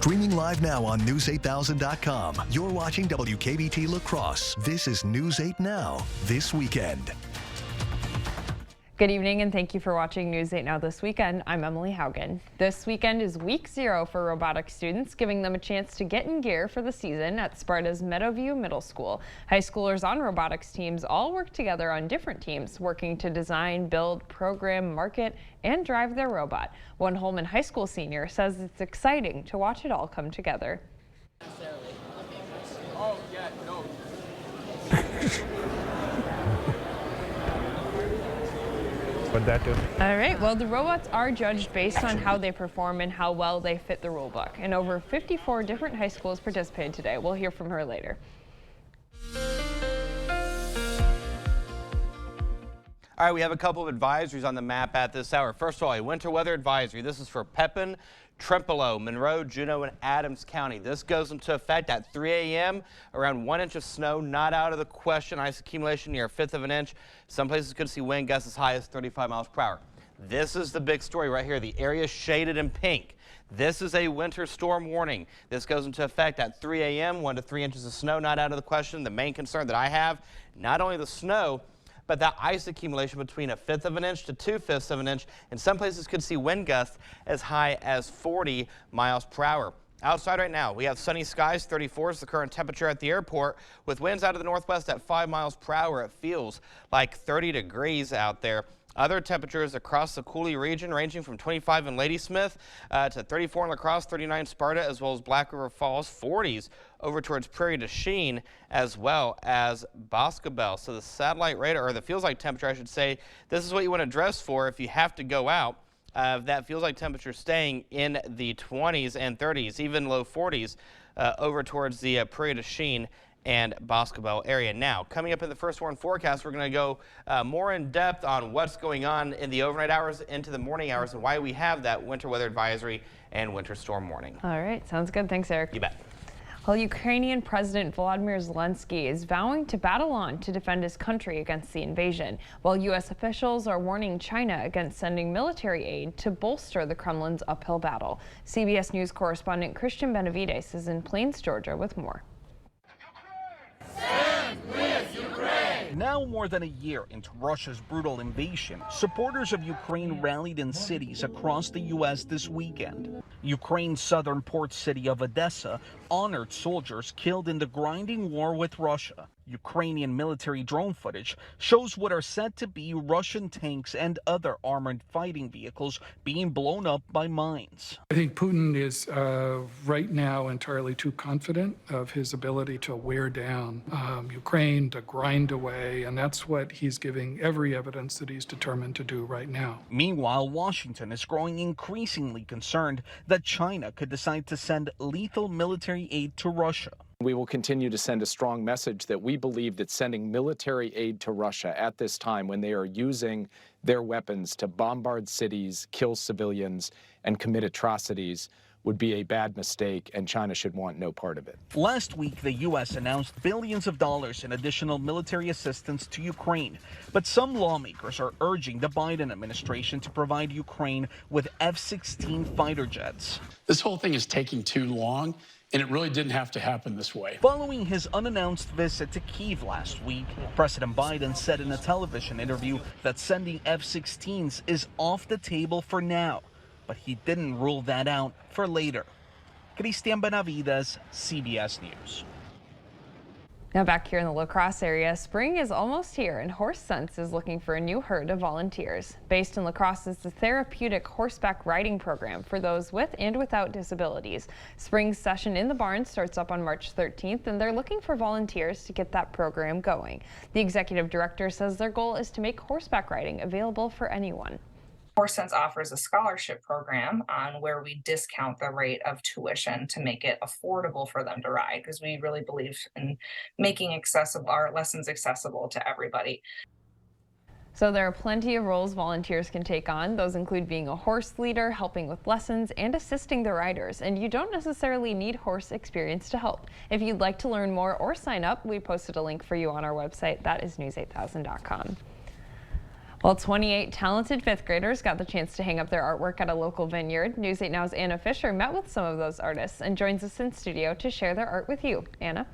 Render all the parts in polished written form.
Streaming live now on News8000.com. You're watching WKBT La Crosse. This is News 8 Now, this weekend. Good evening and thank you for watching News 8 Now this weekend. I'm Emily Haugen. This weekend is week 0 for robotics students, giving them a chance to get in gear for the season at Sparta's Meadowview Middle School. High schoolers on robotics teams all work together on different teams, working to design, build, program, market, and drive their robot. One Holman High School senior says it's exciting to watch it all come together. Oh, yeah, no. What'd that do? All right, well, the robots are judged based on how they perform and how well they fit the rule book. And over 54 different high schools participated today. We'll hear from her later. All right, we have a couple of advisories on the map at this hour. First of all, a winter weather advisory. This is for Pepin, Trempealeau, Monroe, Juneau, and Adams County. This goes into effect at 3 a.m. Around 1 inch of snow, not out of the question. Ice accumulation near 1/5 of an inch. Some places could see wind gusts as high as 35 miles per hour. This is the big story right here. The area shaded in pink. This is a winter storm warning. This goes into effect at 3 a.m. 1 to 3 inches of snow, not out of the question. The main concern that I have, not only the snow, but that ice accumulation between 1/5 of an inch to 2/5 of an inch. And some places could see wind gusts as high as 40 miles per hour. Outside right now, we have sunny skies. 34 is the current temperature at the airport with winds out of the northwest at 5 miles per hour. It feels like 30 degrees out there. Other temperatures across the Cooley region ranging from 25 in Ladysmith to 34 in La Crosse, 39 Sparta, as well as Black River Falls, 40s over towards Prairie du Chien, as well as Boscobel. So the satellite radar, or the feels like temperature, I should say, this is what you want to dress for if you have to go out. That feels like temperature staying in the 20s and 30s, even low 40s over towards the Prairie du Chien and Boscobel area. Now, coming up in the first warn forecast, we're going to go more in depth on what's going on in the overnight hours into the morning hours and why we have that winter weather advisory and winter storm warning. All right, sounds good. Thanks, Eric. You bet. Well, Ukrainian President Volodymyr Zelensky is vowing to battle on to defend his country against the invasion, while U.S. officials are warning China against sending military aid to bolster the Kremlin's uphill battle. CBS News correspondent Christian Benavides is in Plains, Georgia with more. Now more than a year into Russia's brutal invasion, supporters of Ukraine rallied in cities across the U.S. this weekend. Ukraine's southern port city of Odessa honored soldiers killed in the grinding war with Russia. Ukrainian military drone footage shows what are said to be Russian tanks and other armored fighting vehicles being blown up by mines. I think Putin is right now entirely too confident of his ability to wear down Ukraine, to grind away, and that's what he's giving every evidence that he's determined to do right now. Meanwhile, Washington is growing increasingly concerned that China could decide to send lethal military aid to Russia. We will continue to send a strong message that we believe that sending military aid to Russia at this time, when they are using their weapons to bombard cities, kill civilians, and commit atrocities, would be a bad mistake, and China should want no part of it. Last week, the U.S. announced billions of dollars in additional military assistance to Ukraine. But some lawmakers are urging the Biden administration to provide Ukraine with F-16 fighter jets. This whole thing is taking too long, and it really didn't have to happen this way. Following his unannounced visit to Kyiv last week, President Biden said in a television interview that sending F-16s is off the table for now. But he didn't rule that out for later. Christian Benavides, CBS News. Now back here in the La Crosse area, spring is almost here and Horse Sense is looking for a new herd of volunteers. Based in La Crosse is the therapeutic horseback riding program for those with and without disabilities. Spring session in the barn starts up on March 13th and they're looking for volunteers to get that program going. The executive director says their goal is to make horseback riding available for anyone. Horse Sense offers a scholarship program on where we discount the rate of tuition to make it affordable for them to ride, because we really believe in making our lessons accessible to everybody. So there are plenty of roles volunteers can take on. Those include being a horse leader, helping with lessons, and assisting the riders. And you don't necessarily need horse experience to help. If you'd like to learn more or sign up, we posted a link for you on our website. That is news8000.com. Well, 28 talented fifth graders got the chance to hang up their artwork at a local vineyard. News 8 Now's Anna Fisher met with some of those artists and joins us in studio to share their art with you. Anna?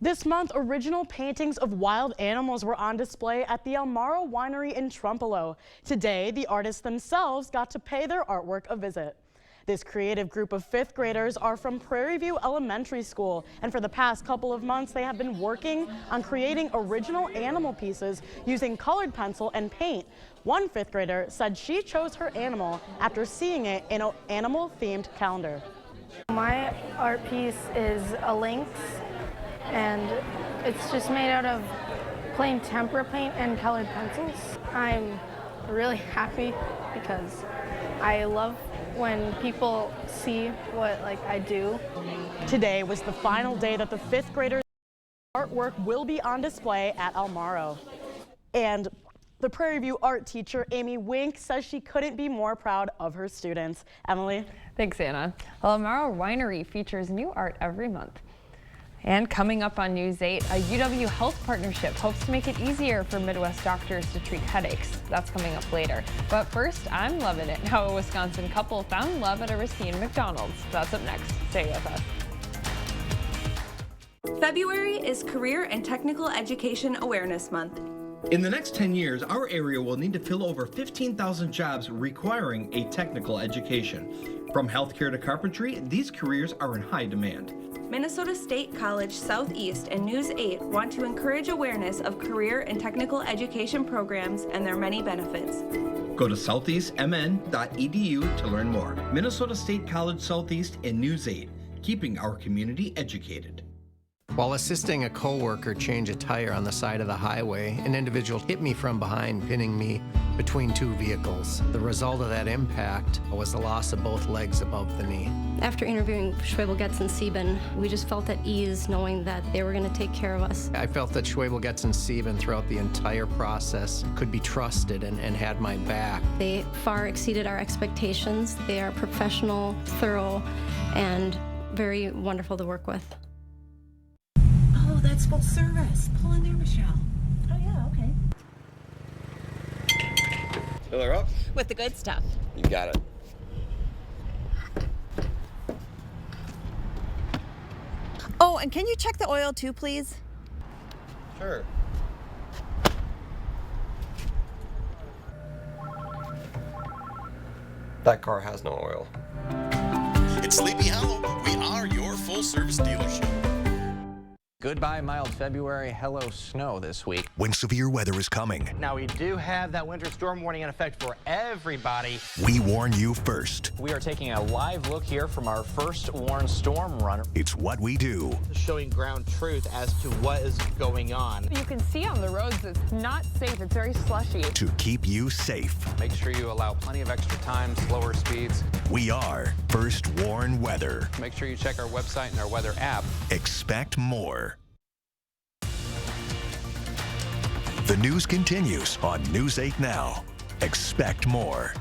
This month, original paintings of wild animals were on display at the Almaro Winery in Trempealeau. Today, the artists themselves got to pay their artwork a visit. This creative group of fifth graders are from Prairie View Elementary School, and for the past couple of months, they have been working on creating original animal pieces using colored pencil and paint. One fifth grader said she chose her animal after seeing it in an animal-themed calendar. My art piece is a lynx, and it's just made out of plain tempera paint and colored pencils. I'm really happy because I love when people see what I do. Today was the final day that the fifth graders' artwork will be on display at Almaro. And the Prairie View art teacher, Amy Wink, says she couldn't be more proud of her students. Emily? Thanks, Anna. Well, Almaro Winery features new art every month. And coming up on News 8, a UW Health partnership hopes to make it easier for Midwest doctors to treat headaches. That's coming up later. But first, I'm loving it how a Wisconsin couple found love at a Racine McDonald's. That's up next. Stay with us. February is Career and Technical Education Awareness Month. In the next 10 years, our area will need to fill over 15,000 jobs requiring a technical education. From healthcare to carpentry, these careers are in high demand. Minnesota State College Southeast and News 8 want to encourage awareness of career and technical education programs and their many benefits. Go to southeastmn.edu to learn more. Minnesota State College Southeast and News 8, keeping our community educated. While assisting a coworker change a tire on the side of the highway, an individual hit me from behind, pinning me between two vehicles. The result of that impact was the loss of both legs above the knee. After interviewing Schwebel, Getz, and Sieben, we just felt at ease knowing that they were going to take care of us. I felt that Schwebel, Getz, and Sieben throughout the entire process could be trusted and had my back. They far exceeded our expectations. They are professional, thorough, and very wonderful to work with. Oh, that's full service. Pull in there, Michelle. Oh, yeah, okay. Fill her up? With the good stuff. You got it. Oh, and can you check the oil too, please? Sure. That car has no oil. It's Sleepy Hollow. We are your full-service dealership. Goodbye mild February, hello snow this week. When severe weather is coming, Now we do have that winter storm warning in effect for everybody. we warn you first. We are taking a live look here from our first warned storm runner. It's what we do. Showing ground truth as to what is going on. You can see on the roads it's not safe. It's very slushy. To keep you safe. Make sure you allow plenty of extra time, slower speeds. We are First Warn Weather. Make sure you check our website and our weather app. Expect more. The news continues on News 8 Now. Expect more.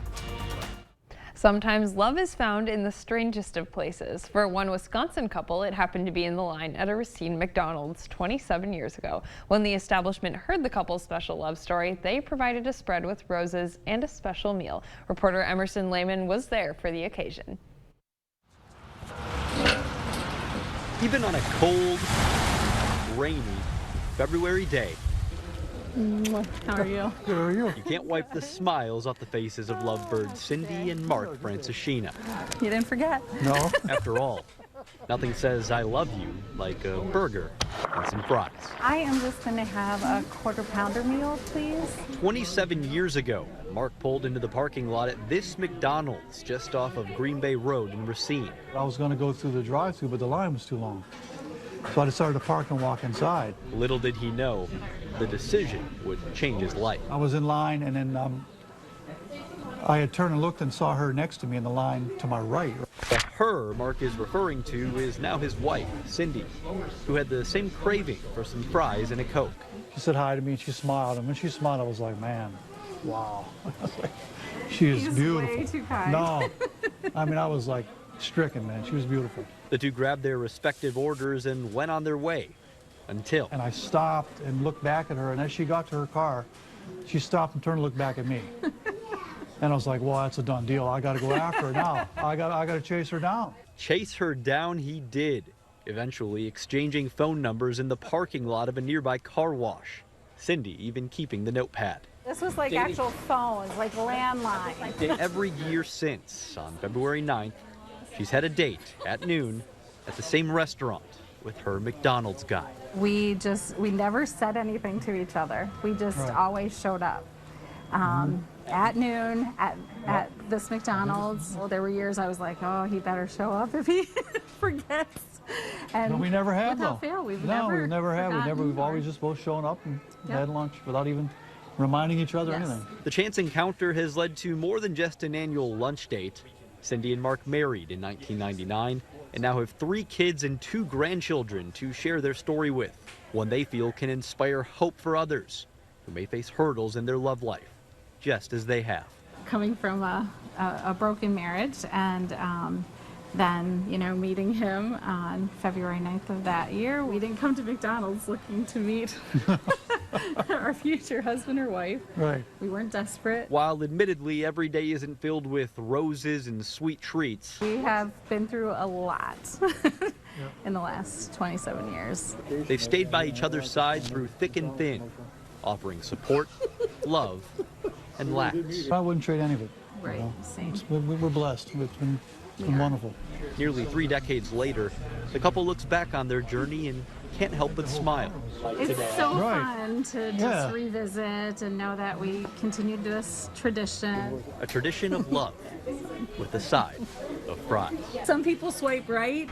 Sometimes love is found in the strangest of places. For one Wisconsin couple, it happened to be in the line at a Racine McDonald's 27 years ago. When the establishment heard the couple's special love story, they provided a spread with roses and a special meal. Reporter Emerson Lehman was there for the occasion. Even on a cold, rainy February day, How are you? Good, how are you? You can't wipe the smiles off the faces of lovebirds Cindy and Mark Francischina. You didn't forget? No. After all, nothing says I love you like a burger and some fries. I am just going to have a quarter-pounder meal, please. 27 years ago, Mark pulled into the parking lot at this McDonald's just off of Green Bay Road in Racine. I was going to go through the drive-thru, but the line was too long. So I decided to park and walk inside. Little did he know, the decision would change his life. I was in line, and then I had turned and looked and saw her next to me in the line to my right. The her Mark is referring to is now his wife, Cindy, who had the same craving for some fries and a Coke. She said hi to me, and she smiled, and when she smiled, I was like, man, wow. She is beautiful. Way too kind. No, I mean, I was like stricken, man. She was beautiful. The two grabbed their respective orders and went on their way until... And I stopped and looked back at her, and as she got to her car, She stopped and turned and looked back at me. And I was like, well, that's a done deal. I got to go after her now. I got to chase her down. Chase her down he did, eventually exchanging phone numbers in the parking lot of a nearby car wash. Cindy even keeping the notepad. This was like actual phones, like landline. Every year since, on February 9th, she's had a date at noon at the same restaurant with her McDonald's guy. We never said anything to each other. We just always showed up. At noon at this McDonald's. Well, there were years I was like, oh, he better show up if he forgets. And no, we never have, though. Without fail, we've never have. We've always just both shown up and had lunch without even reminding each other anything. The chance encounter has led to more than just an annual lunch date. Cindy and Mark married in 1999 and now have 3 kids and 2 grandchildren to share their story with, one they feel can inspire hope for others who may face hurdles in their love life, just as they have. Coming from a broken marriage and then, meeting him on February 9th of that year, we didn't come to McDonald's looking to meet our future husband or wife. Right. We weren't desperate. While admittedly every day isn't filled with roses and sweet treats, We have been through a lot in the last 27 years. they've stayed by each other's side through thick and thin, offering support, love, and laughs. I wouldn't trade any of it. Right, same. We're blessed. It's been wonderful. Nearly 3 decades later, the couple looks back on their journey and can't help but smile. It's so fun to just revisit and know that we continued this tradition. A tradition of love with a side of fries. Some people swipe right,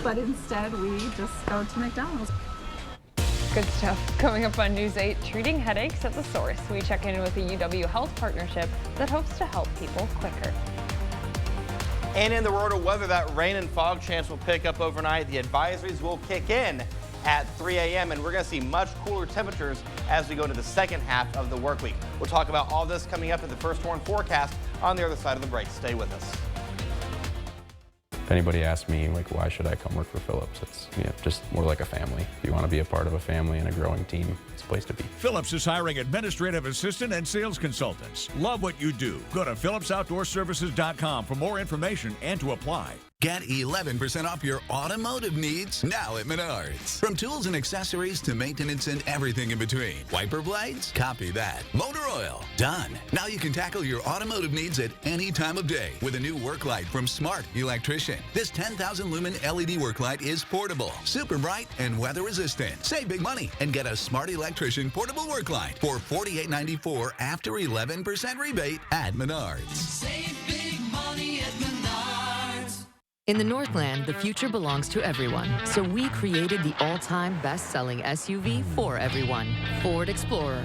but instead we just go to McDonald's. Good stuff. Coming up on News 8, treating headaches at the source. We check in with the UW Health Partnership that hopes to help people quicker. And in the world of weather, that rain and fog chance will pick up overnight. The advisories will kick in at 3 a.m. and we're going to see much cooler temperatures as we go into the second half of the work week. We'll talk about all this coming up in the First Warn forecast on the other side of the break. Stay with us. If anybody asks me, like, why should I come work for Phillips, it's just more like a family. If you want to be a part of a family and a growing team, it's a place to be. Phillips is hiring administrative assistant and sales consultants. Love what you do. Go to phillipsoutdoorservices.com for more information and to apply. Get 11% off your automotive needs now at Menards. From tools and accessories to maintenance and everything in between. Wiper blades? Copy that. Motor oil? Done. Now you can tackle your automotive needs at any time of day with a new work light from Smart Electrician. This 10,000 lumen LED work light is portable, super bright, and weather resistant. Save big money and get a Smart Electrician portable work light for $48.94 after 11% rebate at Menards. Save big money at Menards. In the Northland, the future belongs to everyone. So we created the all-time best-selling SUV for everyone, Ford Explorer.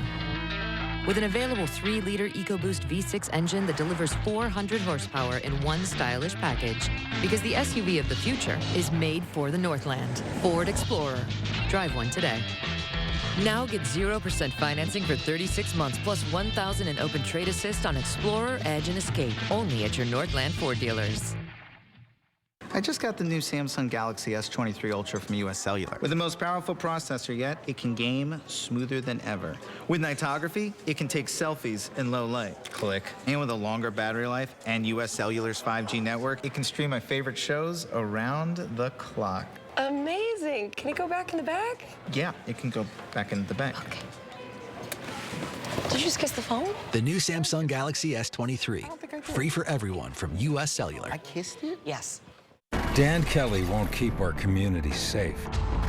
With an available 3-liter EcoBoost V6 engine that delivers 400 horsepower in one stylish package. Because the SUV of the future is made for the Northland. Ford Explorer. Drive one today. Now get 0% financing for 36 months plus $1,000 in open trade assist on Explorer, Edge, and Escape. Only at your Northland Ford dealers. I just got the new Samsung Galaxy S23 Ultra from US Cellular. With the most powerful processor yet, it can game smoother than ever. With nightography, it can take selfies in low light. Click. And with a longer battery life and US Cellular's 5G network, it can stream my favorite shows around the clock. Amazing. Can it go back in the back? Yeah, it can go back into the bank. Okay. Did you just kiss the phone? The new Samsung Galaxy S23. Free for everyone from US Cellular. I kissed it? Yes. Dan Kelly won't keep our community safe.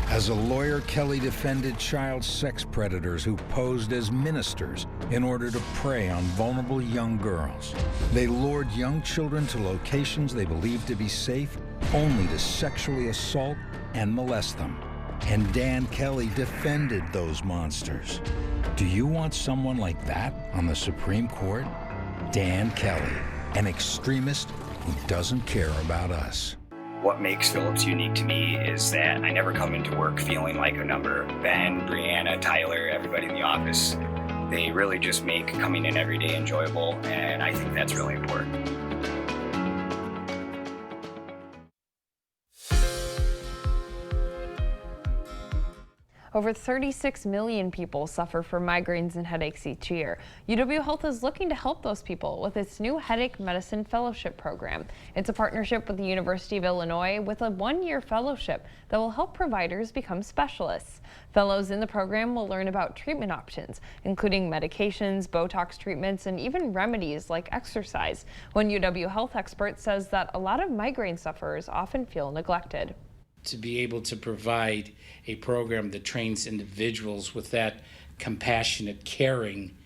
As a lawyer, Kelly defended child sex predators who posed as ministers in order to prey on vulnerable young girls. They lured young children to locations they believed to be safe, only to sexually assault and molest them. And Dan Kelly defended those monsters. Do you want someone like that on the Supreme Court? Dan Kelly, an extremist who doesn't care about us. What makes Phillips unique to me is that I never come into work feeling like a number. Ben, Brianna, Tyler, everybody in the office, they really just make coming in every day enjoyable, and I think that's really important. Over 36 million people suffer from migraines and headaches each year. UW Health is looking to help those people with its new Headache Medicine Fellowship Program. It's a partnership with the University of Illinois with a one-year fellowship that will help providers become specialists. Fellows in the program will learn about treatment options, including medications, Botox treatments, and even remedies like exercise. One UW Health expert says that a lot of migraine sufferers often feel neglected. To be able to provide a program that trains individuals with that compassionate caring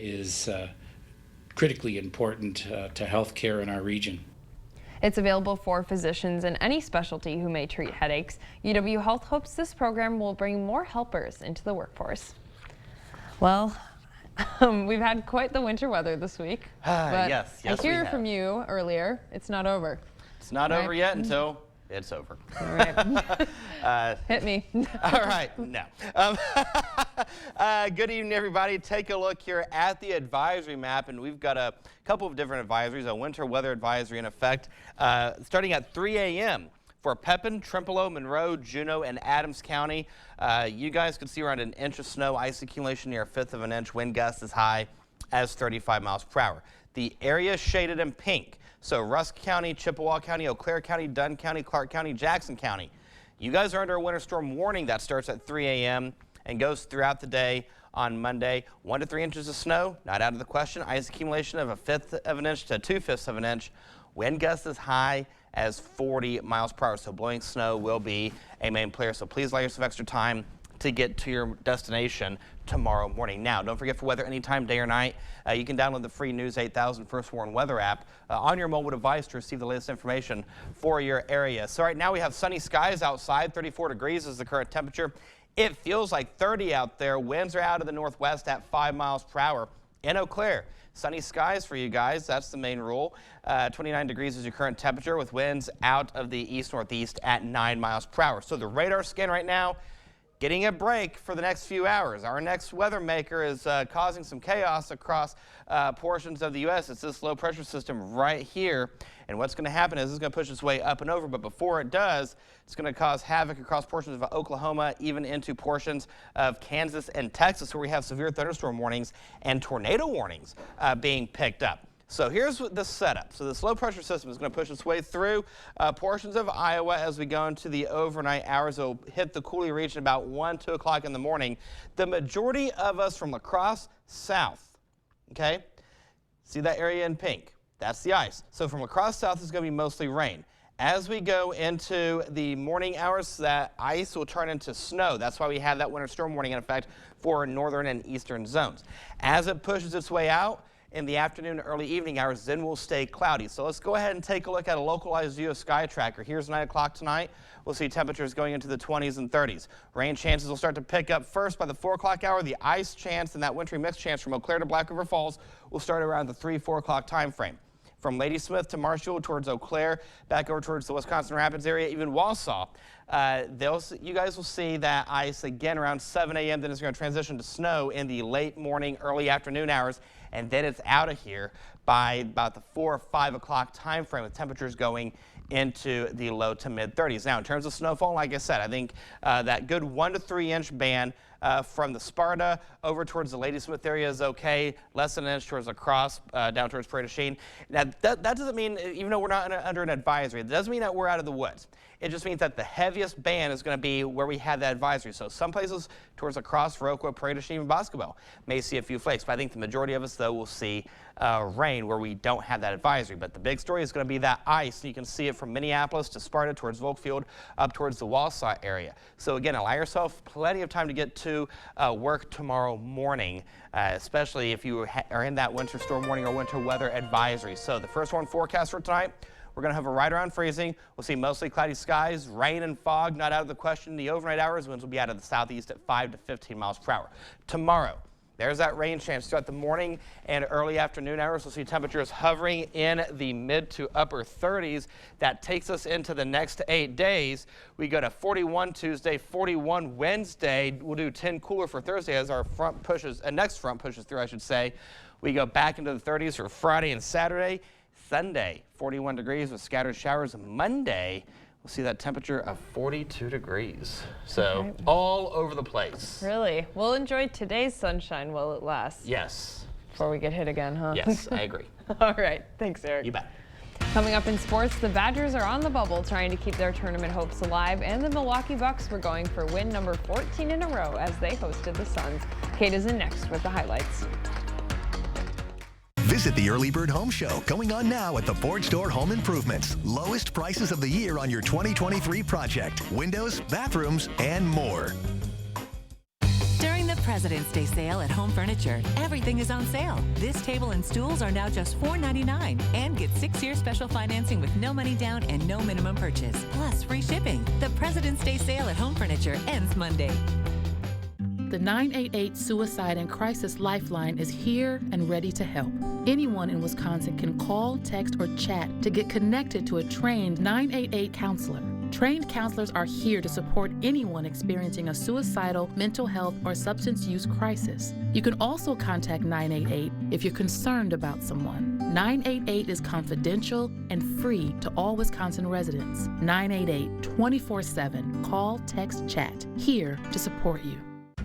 is critically important to healthcare in our region. It's available for physicians in any specialty who may treat headaches. UW Health hopes this program will bring more helpers into the workforce. Well, we've had quite the winter weather this week. But yes, I hear from you earlier, it's not over. It's not over yet until it's over. All right. Hit me. All right, no. Good evening, everybody. Take a look here at the advisory map, and we've got a couple of different advisories. A winter weather advisory in effect starting at 3 a.m. for Pepin, Trempealeau, Monroe, Juneau, and Adams County. You guys can see around an inch of snow, ice accumulation near a fifth of an inch, wind gusts as high as 35 miles per hour. The area shaded in pink. So Rusk County, Chippewa County, Eau Claire County, Dunn County, Clark County, Jackson County. You guys are under a winter storm warning that starts at 3 a.m. and goes throughout the day on Monday. 1 to 3 inches of snow, not out of the question. Ice accumulation of a fifth of an inch to 2/5 of an inch. Wind gusts as high as 40 miles per hour. So blowing snow will be a main player. So please allow yourself extra time to get to your destination tomorrow morning. Now, don't forget for weather anytime, day or night, you can download the free News 8000 First Warn Weather app on your mobile device to receive the latest information for your area. So right now we have sunny skies outside. 34 degrees is the current temperature. It feels like 30 out there. Winds are out of the northwest at 5 miles per hour. In Eau Claire, sunny skies for you guys. That's the main rule. 29 degrees is your current temperature with winds out of the east-northeast at 9 miles per hour. So the radar scan right now, getting a break for the next few hours. Our next weather maker is causing some chaos across portions of the U.S. It's this low pressure system right here. And what's going to happen is it's going to push its way up and over. But before it does, it's going to cause havoc across portions of Oklahoma, even into portions of Kansas and Texas, where we have severe thunderstorm warnings and tornado warnings being picked up. So here's the setup. So this low pressure system is going to push its way through portions of Iowa as we go into the overnight hours. It'll hit the Coulee region about 1, 2 o'clock in the morning. The majority of us from La Crosse south, okay, see that area in pink? That's the ice. So from La Crosse south is going to be mostly rain. As we go into the morning hours, that ice will turn into snow. That's why we have that winter storm warning in effect for northern and eastern zones. As it pushes its way out, in the afternoon, early evening hours, then will stay cloudy. So let's go ahead and take a look at a localized view of Sky Tracker. Here's 9 o'clock tonight. We'll see temperatures going into the 20s and 30s. Rain chances will start to pick up first by the 4 o'clock hour. The ice chance and that wintry mix chance from Eau Claire to Black River Falls will start around the 3, 4 o'clock time frame. From Ladysmith to Marshall towards Eau Claire, back over towards the Wisconsin Rapids area, even Wausau. You guys will see that ice again around 7 a.m. Then it's going to transition to snow in the late morning, early afternoon hours, and then it's out of here by about the 4 or 5 o'clock time frame with temperatures going into the low to mid 30s. Now, in terms of snowfall, like I said, I think that good 1 to 3 inch band from the Sparta over towards the Ladysmith area is okay. Less than an inch towards La Crosse, down towards Prairie du Chien. Now, that doesn't mean, even though we're not under an advisory, it doesn't mean that we're out of the woods. It just means that the heaviest band is going to be where we have that advisory. So some places towards La Crosse, Viroqua, Prairie du Chien, and Boscobel may see a few flakes. But I think the majority of us, though, will see rain where we don't have that advisory. But the big story is going to be that ice. You can see it from Minneapolis to Sparta towards Volkfield up towards the Wausau area. So again, allow yourself plenty of time to get to work tomorrow morning, especially if you are in that winter storm warning or winter weather advisory. So the first one forecast for tonight, we're going to have a right around freezing. We'll see mostly cloudy skies, rain and fog, not out of the question. The overnight hours, winds will be out of the southeast at 5 to 15 miles per hour. Tomorrow, there's that rain chance throughout the morning and early afternoon hours. We'll see temperatures hovering in the mid to upper 30s. That takes us into the next 8 days. We go to 41 Tuesday, 41 Wednesday. We'll do 10 cooler for Thursday as our front pushes, next front pushes through, I should say. We go back into the 30s for Friday and Saturday. Sunday, 41 degrees with scattered showers. Monday, we'll see that temperature of 42 degrees. So all over the place. Really? We'll enjoy today's sunshine while it lasts. Yes. Before we get hit again, huh? Yes, I agree. All right. Thanks, Eric. You bet. Coming up in sports, the Badgers are on the bubble trying to keep their tournament hopes alive, and the Milwaukee Bucks were going for win number 14 in a row as they hosted the Suns. Kate is in next with the highlights. Visit the Early Bird Home Show, going on now at the Ford Store Home Improvements. Lowest prices of the year on your 2023 project. Windows, bathrooms, and more. During the President's Day sale at Home Furniture, everything is on sale. This table and stools are now just $4.99 and get 6-year special financing with no money down and no minimum purchase, plus free shipping. The President's Day sale at Home Furniture ends Monday. The 988 Suicide and Crisis Lifeline is here and ready to help. Anyone in Wisconsin can call, text, or chat to get connected to a trained 988 counselor. Trained counselors are here to support anyone experiencing a suicidal, mental health, or substance use crisis. You can also contact 988 if you're concerned about someone. 988 is confidential and free to all Wisconsin residents. 988 24/7. Call, text, chat. Here to support you.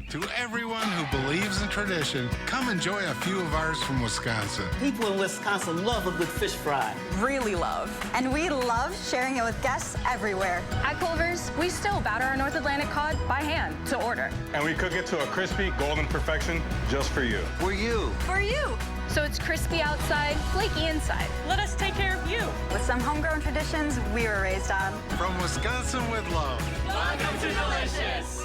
To everyone who believes in tradition, come enjoy a few of ours from Wisconsin. People in Wisconsin love a good fish fry. Really love. And we love sharing it with guests everywhere. At Culver's, we still batter our North Atlantic cod by hand to order. And we cook it to a crispy, golden perfection just for you. For you. For you. So it's crispy outside, flaky inside. Let us take care of you. With some homegrown traditions we were raised on. From Wisconsin with love. Welcome to Delicious.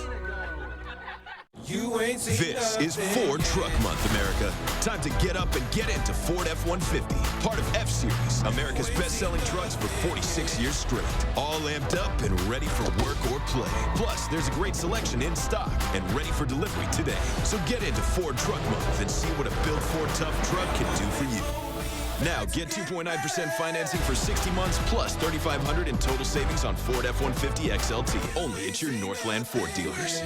This is Ford Truck Month, America. Time to get up and get into Ford F-150, part of F-Series, America's best-selling trucks for 46 years straight. All amped up and ready for work or play. Plus, there's a great selection in stock and ready for delivery today. So get into Ford Truck Month and see what a built Ford tough truck can do for you. Now, get 2.9% financing for 60 months plus $3,500 in total savings on Ford F-150 XLT. Only at your Northland Ford dealers.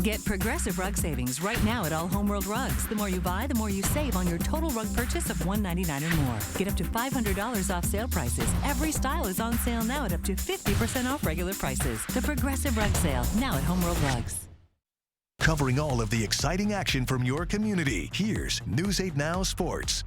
Get Progressive Rug savings right now at all Homeworld Rugs. The more you buy, the more you save on your total rug purchase of $199 or more. Get up to $500 off sale prices. Every style is on sale now at up to 50% off regular prices. The Progressive Rug Sale, now at Homeworld Rugs. Covering all of the exciting action from your community, here's News 8 Now Sports.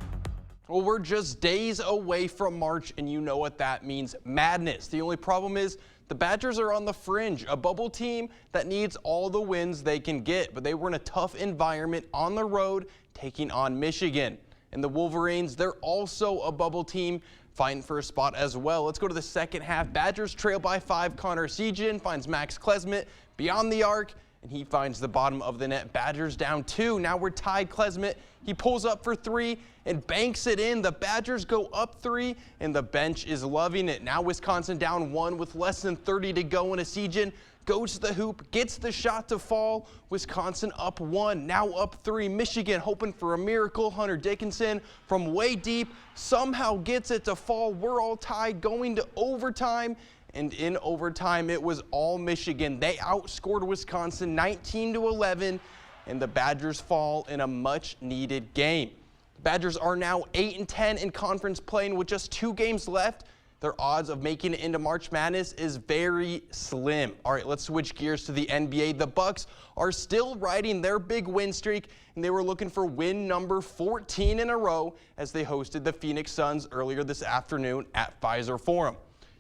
Well, we're just days away from March, and you know what that means. Madness. The only problem is the Badgers are on the fringe, a bubble team that needs all the wins they can get, but they were in a tough environment on the road taking on Michigan. And the Wolverines, they're also a bubble team fighting for a spot as well. Let's go to the second half. Badgers trail by 5. Connor Sejan finds Max Klesmit beyond the arc, and he finds the bottom of the net. Badgers down 2. Now we're tied. Klesmit, he pulls up for 3 and banks it in. The Badgers go up 3, and the bench is loving it. Now Wisconsin down 1 with less than 30 to go, and Sejan goes to the hoop, gets the shot to fall. Wisconsin up 1, now up 3. Michigan hoping for a miracle. Hunter Dickinson from way deep somehow gets it to fall. We're all tied going to overtime. And in overtime, it was all Michigan. They outscored Wisconsin 19-11, and the Badgers fall in a much-needed game. The Badgers are now 8-10 in conference play, and with just 2 games left, their odds of making it into March Madness is very slim. All right, let's switch gears to the NBA. The Bucks are still riding their big win streak, and they were looking for win number 14 in a row as they hosted the Phoenix Suns earlier this afternoon at Pfizer Forum.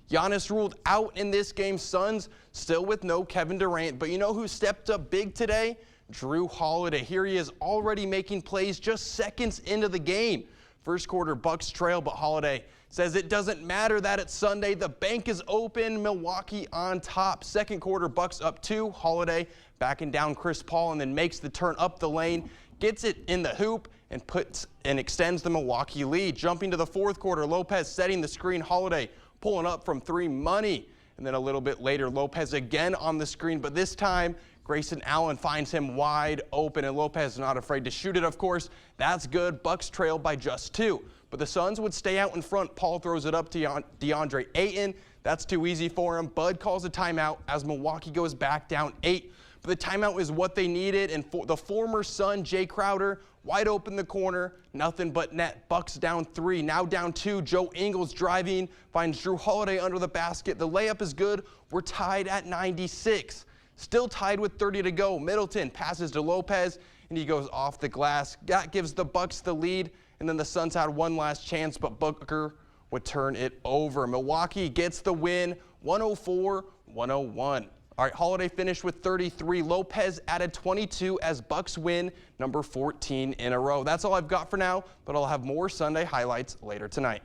Giannis ruled out in this game. Suns still with no Kevin Durant, but you know who stepped up big today? Drew Holiday. Here he is already making plays just seconds into the game. First quarter, Bucks trail, but Holiday says it doesn't matter that it's Sunday. The bank is open. Milwaukee on top. Second quarter, Bucks up 2. Holiday backing down Chris Paul and then makes the turn up the lane, gets it in the hoop, and extends the Milwaukee lead. Jumping to the fourth quarter, Lopez setting the screen. Holiday pulling up from 3, money. And then a little bit later, Lopez again on the screen, but this time Grayson Allen finds him wide open, and Lopez is not afraid to shoot it, of course. That's good. Bucks trail by just 2. But the Suns would stay out in front. Paul throws it up to DeAndre Ayton. That's too easy for him. Bud calls a timeout as Milwaukee goes back down 8. But the timeout is what they needed, and the former Sun, Jay Crowder, wide open the corner, nothing but net. Bucks down 3, now down 2. Joe Ingles driving, finds Drew Holiday under the basket. The layup is good. We're tied at 96. Still tied with 30 to go. Middleton passes to Lopez, and he goes off the glass. That gives the Bucks the lead, and then the Suns had one last chance, but Booker would turn it over. Milwaukee gets the win, 104-101. All right, Holiday finished with 33. Lopez added 22 as Bucks win number 14 in a row. That's all I've got for now, but I'll have more Sunday highlights later tonight.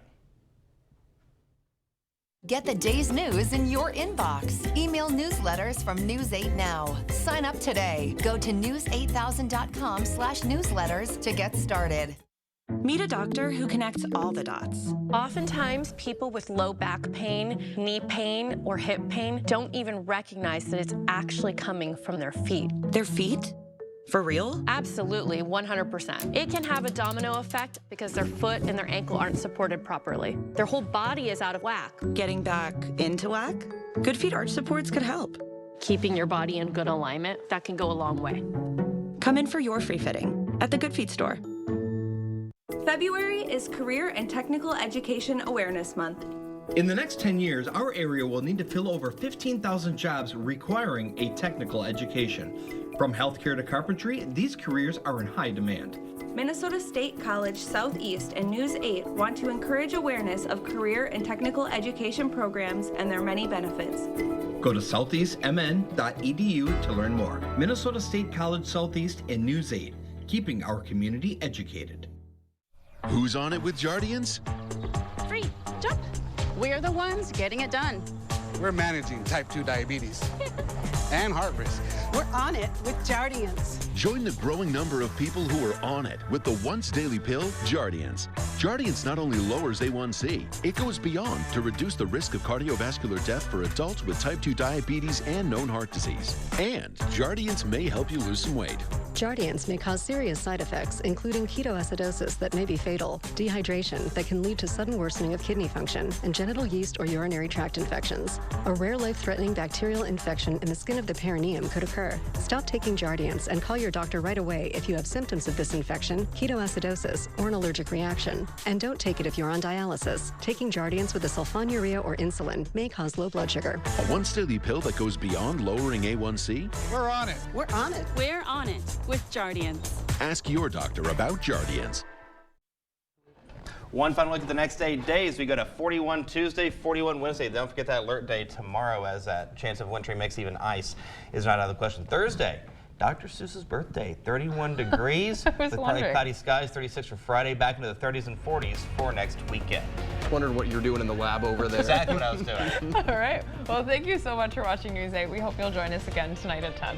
Get the day's news in your inbox. Email newsletters from News 8 Now. Sign up today. Go to news8000.com/newsletters to get started. Meet a doctor who connects all the dots. Oftentimes, people with low back pain, knee pain, or hip pain don't even recognize that it's actually coming from their feet. Their feet? For real? Absolutely, 100%. It can have a domino effect because their foot and their ankle aren't supported properly. Their whole body is out of whack. Getting back into whack? Good Feet arch supports could help. Keeping your body in good alignment, that can go a long way. Come in for your free fitting at the Good Feet store. February is Career and Technical Education Awareness Month. In the next 10 years, our area will need to fill over 15,000 jobs requiring a technical education. From healthcare to carpentry, these careers are in high demand. Minnesota State College Southeast and News 8 want to encourage awareness of career and technical education programs and their many benefits. Go to southeastmn.edu to learn more. Minnesota State College Southeast and News 8, keeping our community educated. Who's on it with Jardiance? Free. Jump. We're the ones getting it done. We're managing type 2 diabetes and heart risk. We're on it with Jardiance. Join the growing number of people who are on it with the once daily pill, Jardiance. Jardiance not only lowers A1C, it goes beyond to reduce the risk of cardiovascular death for adults with type 2 diabetes and known heart disease. And Jardiance may help you lose some weight. Jardiance may cause serious side effects, including ketoacidosis that may be fatal, dehydration that can lead to sudden worsening of kidney function, and genital yeast or urinary tract infections. A rare life-threatening bacterial infection in the skin of the perineum could occur. Stop taking Jardiance and call your doctor right away if you have symptoms of this infection, ketoacidosis, or an allergic reaction. And don't take it if you're on dialysis. Taking Jardiance with a sulfonylurea or insulin may cause low blood sugar. A once daily pill that goes beyond lowering A1C? We're on it. We're on it. We're on it with Jardiance. Ask your doctor about Jardiance. One final look at the next 8 days. We go to 41 Tuesday, 41 Wednesday. Don't forget that alert day tomorrow, as that chance of wintry mix, even ice, is not out of the question. Thursday, Dr. Seuss's birthday, 31 degrees with partly cloudy skies, 36 for Friday, back into the 30s and 40s for next weekend. Wondered what you're doing in the lab over there. Exactly what I was doing. All right. Well, thank you so much for watching News 8. We hope you'll join us again tonight at 10.